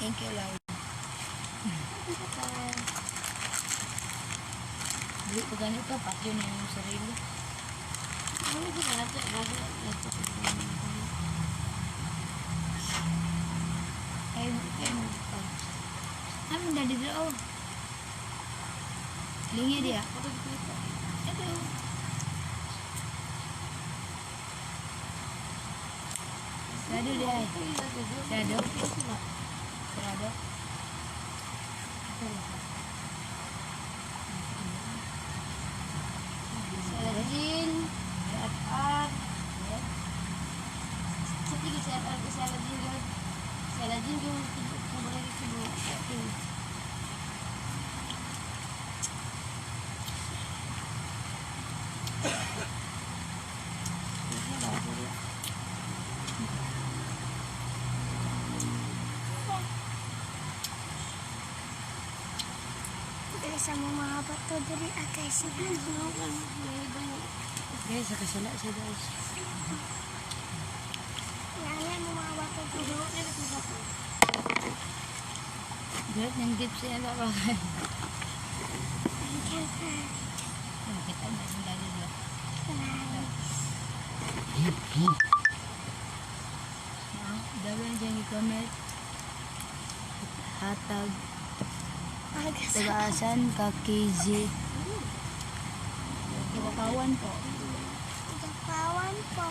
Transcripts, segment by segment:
Thank you, Lord. Bili ko ganito, pakyo na yung sarili. Ano ko sa lahat? Kayo mo pa. Ano dali dito? Oh. Lingi dia. Ito. Sarado dia. Sarado. Sarado. Saladin. At. Sige, saladin. Saladin yung kumbaga dito. Sa mga bato diri atay sa Guys, nakasala siya guys. yan mo mga bato diri. Diret ng dip siya ba ba? Kita na yung dali dia. Dawan dyan i-comment. Hatag. Tagaasan ka KZ. Iwakawan po. Kawan po.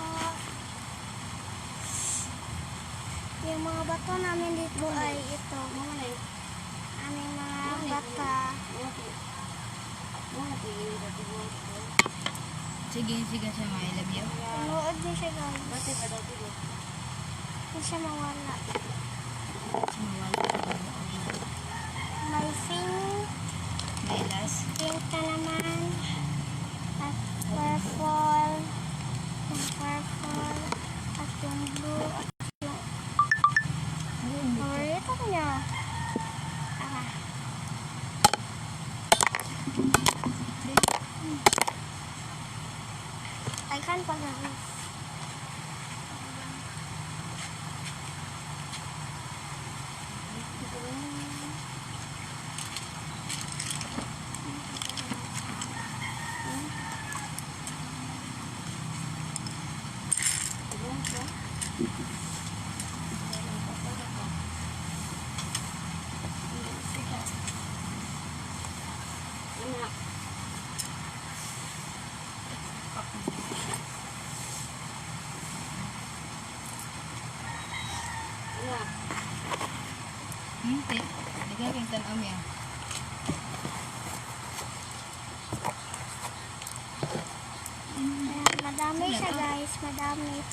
Yung mga bato namin dito ay ito. Aming mga bata. Sige siya mga I love you. Tunood din siya guys. Hindi siya mawala. May May last. pink na naman. At purple. Yung purple. At yung blue. At yung favorite ko niya. I can pa guys. Hindi. Nagagawin tanaw yan. Madami siya guys, madami.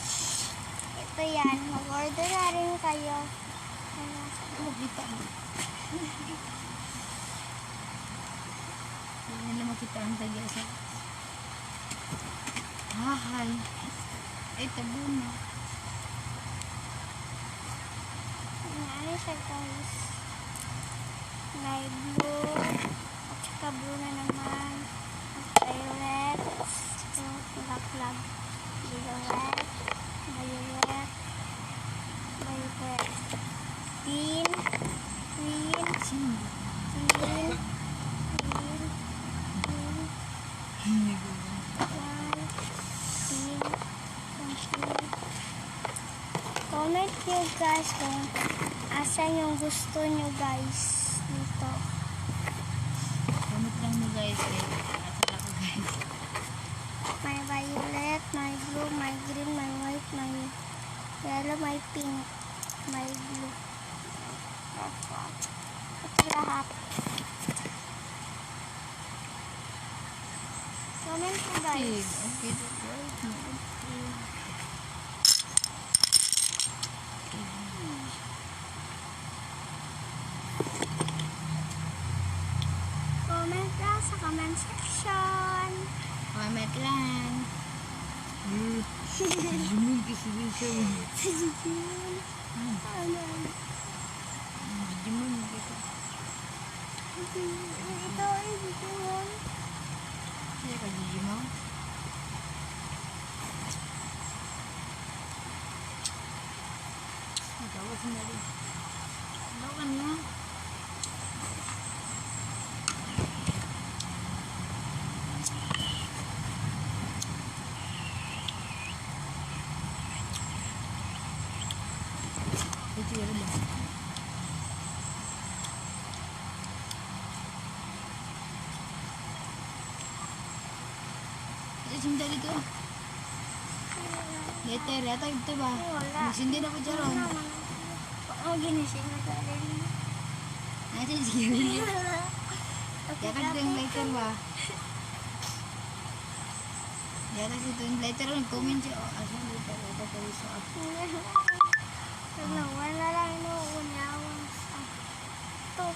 Ito yan, mag-order na rin kayo. Kita mo. Hindi na makita ang tagya sa... Hahay. Ay, tabo na. Ano siya guys? May blue, at saka blue na naman. At violet, ito, black. Violet, green, comment nyo guys kung asan yung gusto nyo guys dito. Comment lang mo guys. Asal ako guys. May violet, may blue, may green, may white, may yellow, may pink, may blue. At lahat. Comment ko guys. Okay, guys. Comment lang sa comment section. Comment lang. Jumil kasi dito. Jumil dito. Ito ay Digimon. Sino ka Digimon? Tawas na rin. Tawakan mo. Ito yun ba? Ito sinda dito. Letter, yata ito ba? Wala. Magsindi na ko dyan ron. Oh, ginising na tayo. Natin sige rin. Yata ito yung letter ba? Yata ito yung letter ron. Comment siya. Oh, asa yung letter? Ito ko sa ako. Wala lang inuunyawan sa to.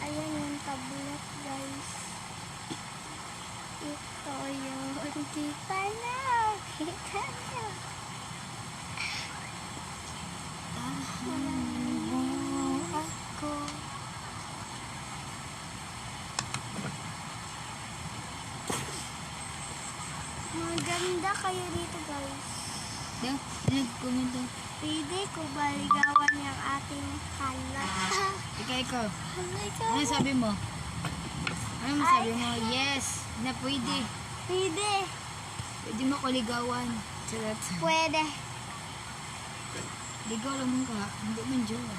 Ayan yung tablet, guys. Ito yung kita na. Kita na. Tahan mo ako. Maganda kayo dito, guys. Daw, nag-comment daw. Pwede ko baligawan yung ating hala. Ikaw. Hala, Ano sabi mo? Ano sabi mo? Yes, na pwede. Pwede. Pwede mo ko ligawan. Charot. Pwede. Ligaw lang mo ka. Hindi man jowa.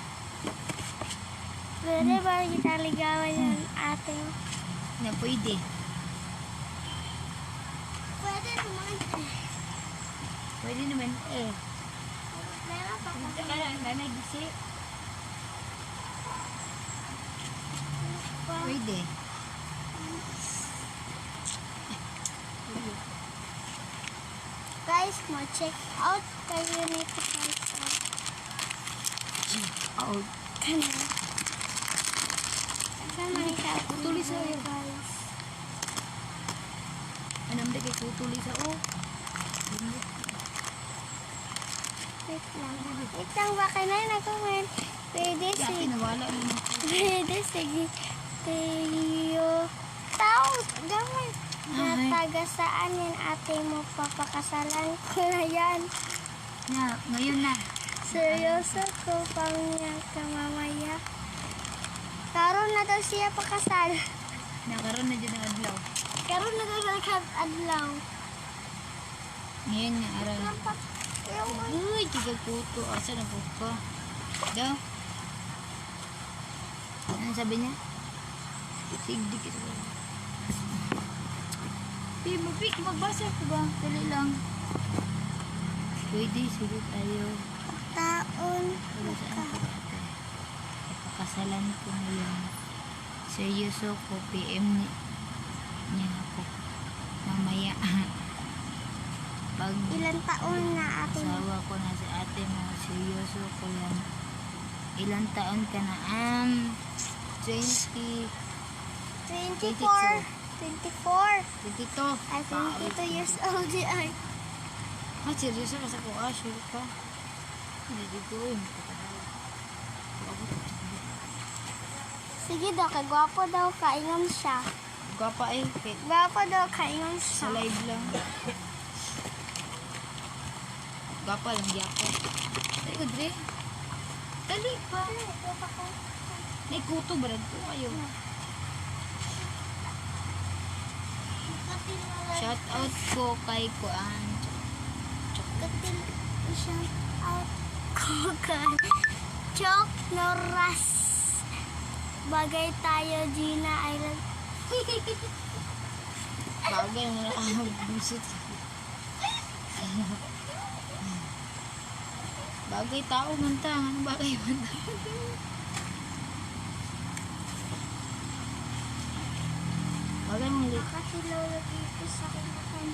Pwede ba kita ligawan yung ating... Na pwede. Pwede naman. Pwede naman eh. Meron pa Hindi kasi. ka lang na nagisi. Pwede. Guys, check out kayo nito, guys. Out. Kanina. Kanina ka. Tuloy sa'yo. guys. Anong dagay ko tuloy sa o? Wait lang. Wait lang, baka na nag-comment. Pwede Kaya si... pinawala mo na. Pwede sige. Tayo. Tao. Gamay. Na Ay. taga saan yan ate mo papakasalan ko na yan. Na, ngayon na. Seryoso ko pang niya ka mamaya. Karon na daw siya pakasal. Nakaroon na dyan ang adlaw. Karon na daw nagkadlaw. Ngayon nga, aral. Nampak. Uy, tiga kuto. Asa na po ka? Daw. Ano sabi niya? Sigdi kita ba? Mapik, magbasa ko ba? Dali lang. Pwede, sige tayo. Taon. Pero saan ka ba ate? Pakasalan ko ngayon. Seryoso ko, PM niya ako. Mamaya. Pag Ilan taon na ate mo? asawa ko na si ate mo, seryoso ko yan. Ilang taon ka na? 20. 24. 24. 22. I 22 years old yan. Ah, seryoso ka sa ko. Ah, sure ka. Hindi ko yun. Sige daw, kagwapo daw, kaingon siya. Gwapa eh. Kahit Gwapo daw, kaingon sa siya. live lang. Gwapa lang, gyapa. Dali ko, Dre. Dali pa. Naikuto, brad ko kayo. Shout out ko kay Kuan. Katil shout out ko kay Chok Noras. Bagay tayo, Gina Island. Bagay mo na busit. Bagay tao man ta. Ano bagay man ta? Bagay mong lit. Nakasilaw dito sa kinakan.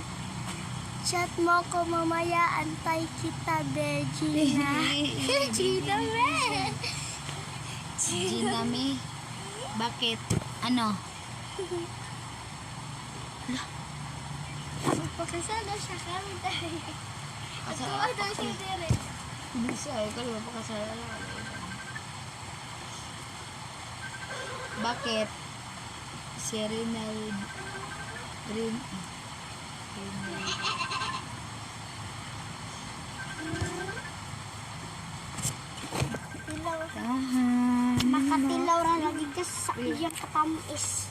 Chat mo ko mamaya, antay kita, be, Gina. Gina, be. Gina me. Bakit? Ano? Magpakasal daw siya kami tayo. Asa- Atuwa daw siya dire. Bisa eh. Kalau pakasal. Bakit? Si Rinald Green. Green. Tilaw. Tahan. Makatilaw ra lagi ka sa iyang katamis.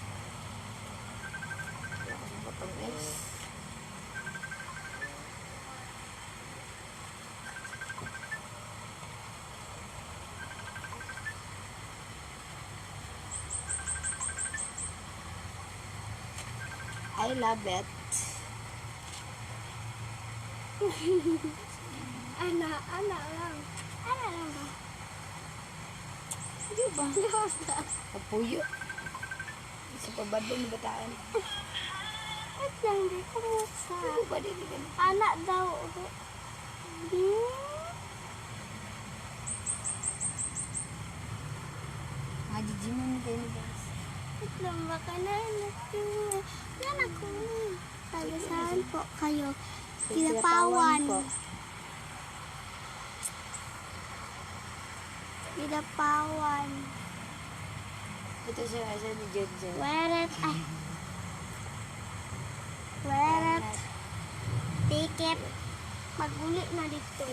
I love it. Ana lang. Ana lang ba? Di ba? Kapuyo. Sa pabado ni bataan. At lang di ko sa. Ano ba din ba? Anak daw. Majijiman ni din guys. At lang baka na natin. Yan ako. Tagasahan po kayo. Kilapawan. po. Kilapawan. Ito siya ni Jojo. Weret. Ay. Weret. Ticket. Magulit na dito.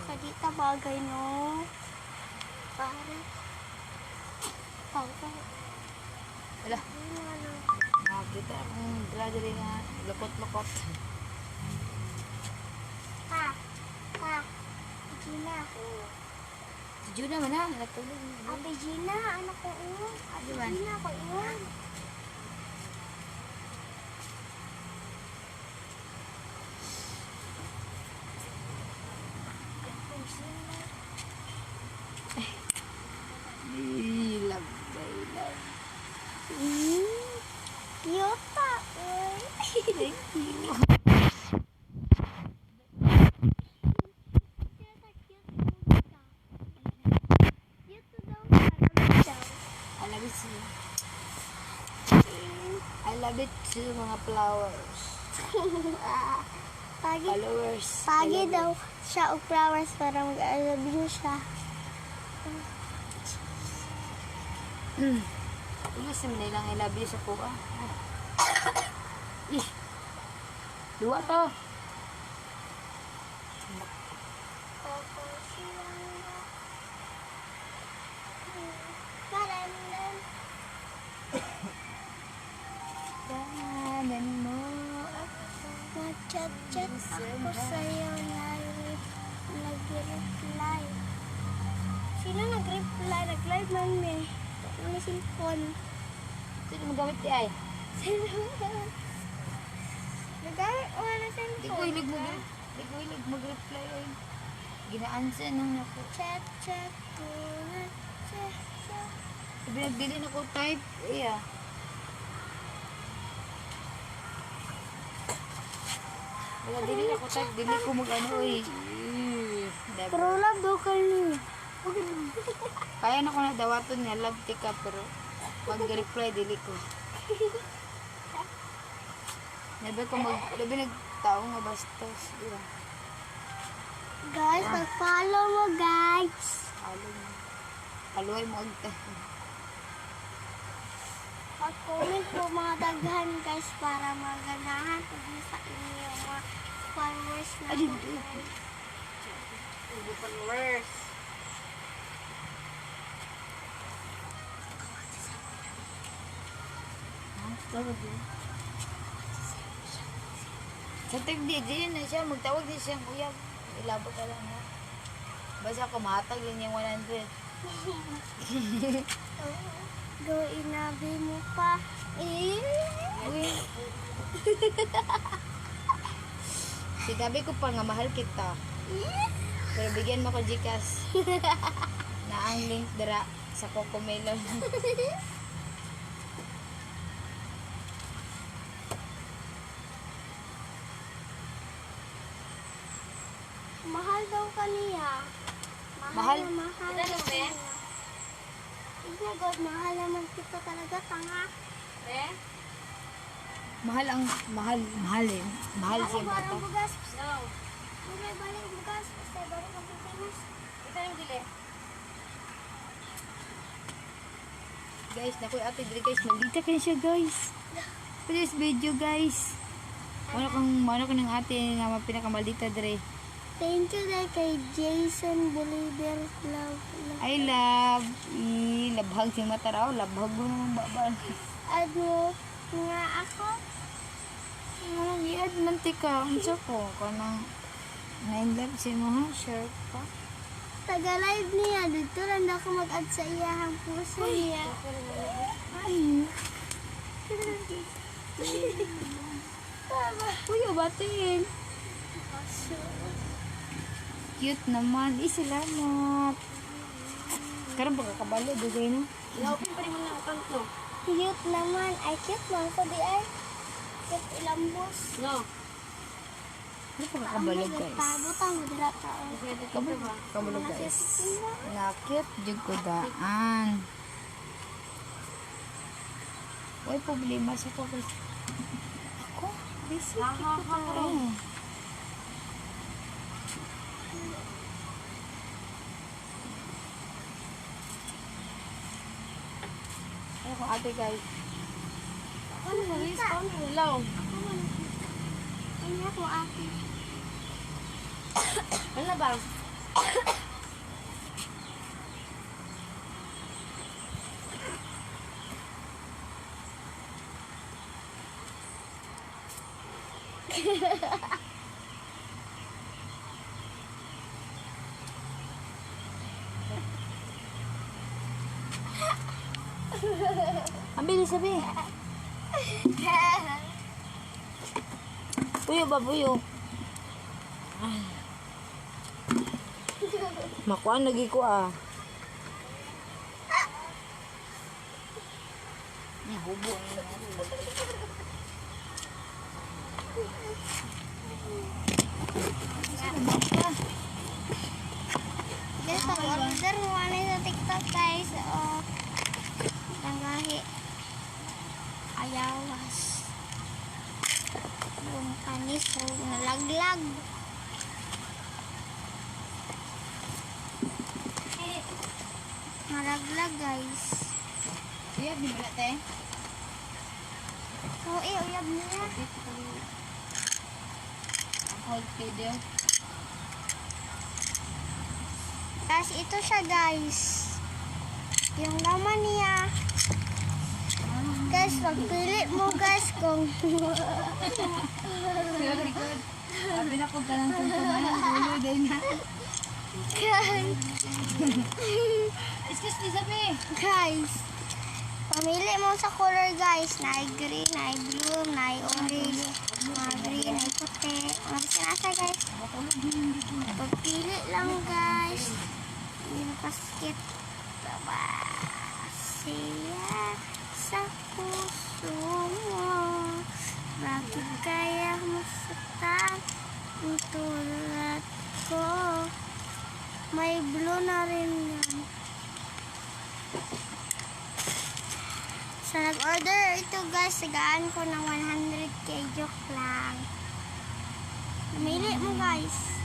Kadita bagay no. Para. Para. Wala. Nakakita akong brother nga lukot-lukot. Ha. Ha. Gina. Si Juna man na. Natulog. Ate Gina, anak ko iyon. Ate Di ba? Gina ko iyon. Love. Cute pa. Thank you. I love it too. I love it too, mga flowers. Pagi, Followers. pagi daw siya og flowers para mag-alabing siya. Ilis naman nilang I love you sa kuha. Ih. Dua to. Dahanan mo. Nag-chat-chat ako sa'yo nag-reply. Sino nag-reply? Nag-live man eh. Ano cellphone? Sino mo gamit di ay? Sino? Nag-gamit o na Di ko cellphone? hilig mag-reply ay. Ginaansa nung naku. Chat-chat ko na chat. Sabi nagdili na ko type. Iya. Wala dili na ko type. Dili ko mag-ano eh. Never. Pero love daw ka niya. Kaya na ko na dawaton niya. Love tika pero mag-reply dili ko. Never ko labi nagtao nga bastos. Iya. Guys, mag-follow mo guys. Halo mo. Haluay mo agta. Mag-comment po mga daghan guys para maganahan po din sa inyo mga followers na po. Hindi pa worse. Tawag din. Sa di na siya, magtawag din siya, kuya. Ilabot ka lang ha. Basta kumatag lang yung 100. Go inabi mo pa. Uy. Sinabi ko pa nga mahal kita. Pero bigyan mo ko Gcash na ang link dira sa Cocomelon. Mahal daw kaniya. Mahal? Na mahal. Ano ba yan? Iya God, mahal naman kita talaga tanga. Mahal ang mahal eh. Mahal siya Ano ba bata. ang bugas? No. Balik balik bugas. Basta balik ang Pilipinas. Ito yung dili. Guys, naku ate dili guys, maldita kayo siya guys. this video guys. Ano ko ng ate nga pinakamaldita dre. Thank you dahil kay Jason Bolivar. Love. I love. Labhag si mataraw. Labhag mo naman babal. Ano nga ako? Anong i-add mantika? Ang ko. Kanang na-in-love si mo ha? Sure pa. Taga-live niya. Dito lang ako mag-add sa iyahang puso niya. Ay. Uy, batiin. Cute naman. Salamat. Karon ba kakabalo? Dugay no? Ilaupin pa rin mo na ang kanto. Cute naman. Ay, cute man ko di ay. Cute ilambos. No. Ano pa kakabalo guys? Pabutang mo dila tao. Kabalo guys. Nakit jud ko daan. Uy, problema sa ko guys. Ako? Busy ko tayo. Ay, kung ate guys. Ano ba? Respond mo lang. Ano ako ate? Ano ba? Ang bilis sabi. Buyo ba, buyo? Makuan lagi ko ah. Hubo. Guys, pag-order mo ano sa TikTok guys. O, tangahi. Ayawas. Yung panis. O, nalaglag. Nalaglag guys. Uyab di ba te? So, uyab niya. Hold video. Tapos ito siya guys. Yung laman niya. Guys, pagpili mo guys kung Very good. Sabi na ko ka lang kung kumain. Ulo din na. Excuse me, sabi. Guys, pamili mo sa color guys. Na green, na blue, na orange, na green, na puti. Ano sinasa guys? Pagpili lang guys. Yung basket. Diba? Siya sa puso mo. Bakit kaya masaktan ang tulad ko? May blue na rin yan. Sa nag-order ito guys, sigaan ko ng 100k. Joke lang. Namili mo guys.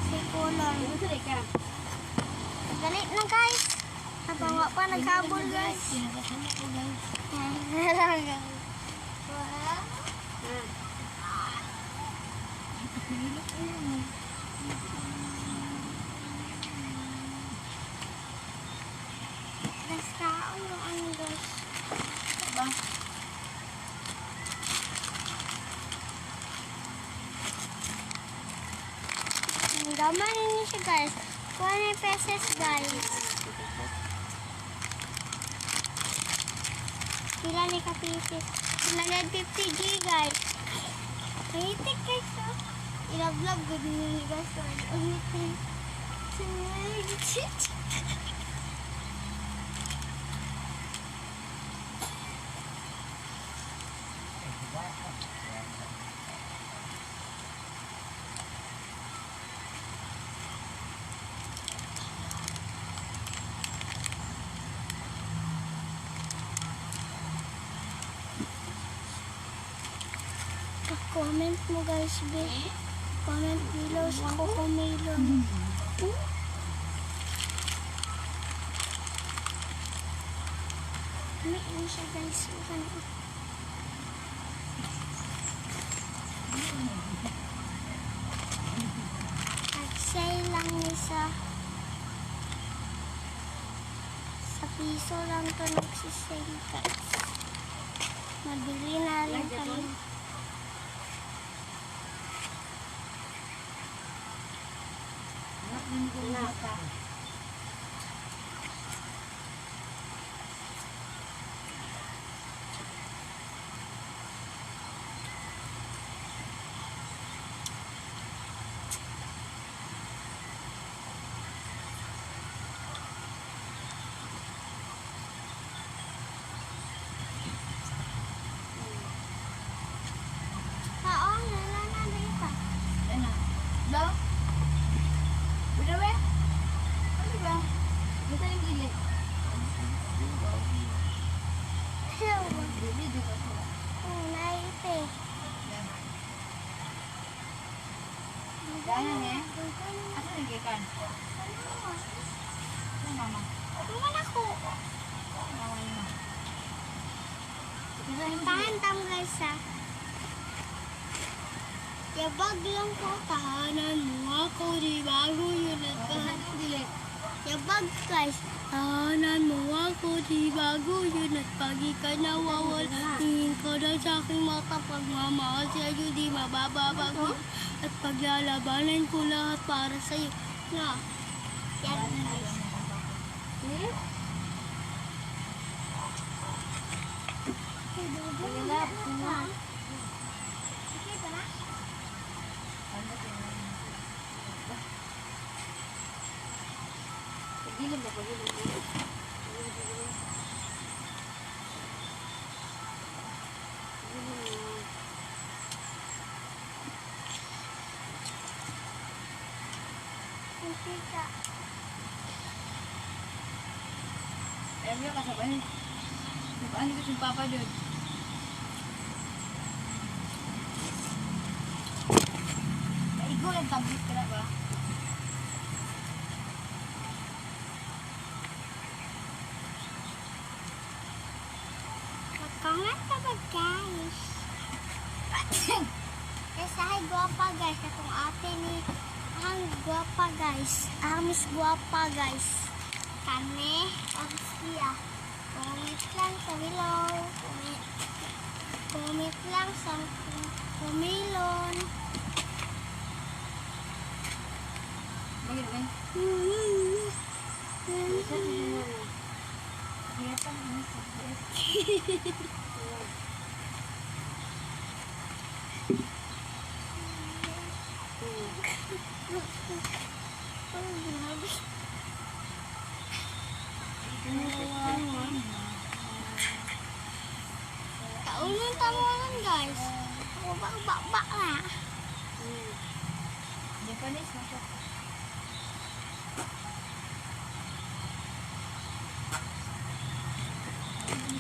Sa color. Galit na guys. Habang wala pa naghabol guys. Kinakasama ko guys. Mas tao yung ano guys. Ba? Ang gaman niya siya guys. 20 pesos guys. Pila ni kapisit. 150G guys. Kahitik guys oh. Ilab-lab good nyo guys. Umitin. Comment mo guys, be. Comment below sa Cocomelon. Ano siya guys? Nag-sale lang ni sa piso lang to nagsisale guys. Mabili na rin kami. Kaon, wala na dito. Ano? Daw? Binawe? Ano ba? Basta yung gili. Gili, di ba sila? Naipe. Daanan eh. Asa yung gikan? Ano mama? Naman ako. Mama yun. Tahan tam guys ha. Yabag lang ko. Tahanan mo ako. Di bago yun at Saan yung gili? Yabag guys. Tahanan mo ako. Di bago yun at pag ikay nawawal. Tingin ko na sa aking mata. Pag mamahal sa'yo di mabababag mo. At paglalabanan ko lahat para sa'yo. Na. Yan guys. Eh? Paglalap ko na. Okay ba na? Pagilid ba? Pagilid. Okay ka. Alam niyo kasabahin. Paano ko yung papa doon? Naigo yung tablet ka na ba? Magkangat ka ba guys? Kasi ay guwapa guys. Itong ate ni ang guwapa guys. Ang miss guwapa guys. Kami ang siya. Comment lang sa below. Comment lang sa kumilon. Bagay ba? Hiyatan mo sa best. Kaunan tamunan guys. Bak na. Japanese na siya.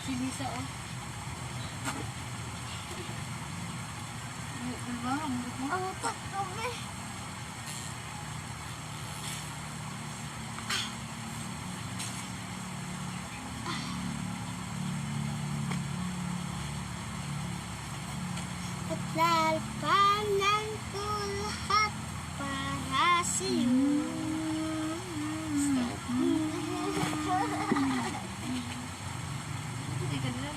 Si Lisa oh. Diba? Ang buto mo? Ang utot kami. At lalpanan ko lahat para sa'yo. Hindi ka nila.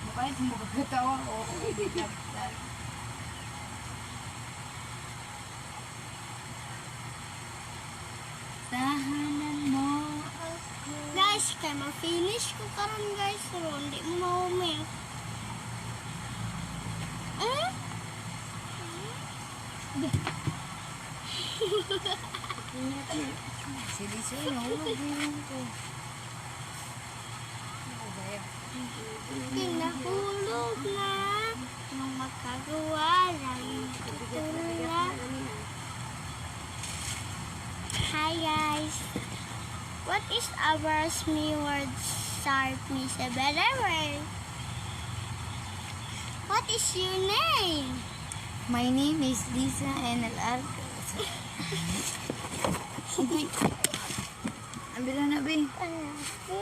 Mukha mo magkatawa. Oo, hindi ka. Tahanan mo. Guys, kaya ma-finish ko karon guys. Pero hindi mo ma-umil. Si Lisa yun, nahulog yun ko. Pinahulog na nung magkagawa lang tutula. Hi guys. What is our word start me sa better word? What is your name? My name is Lisa NLR. Ang bila na, be.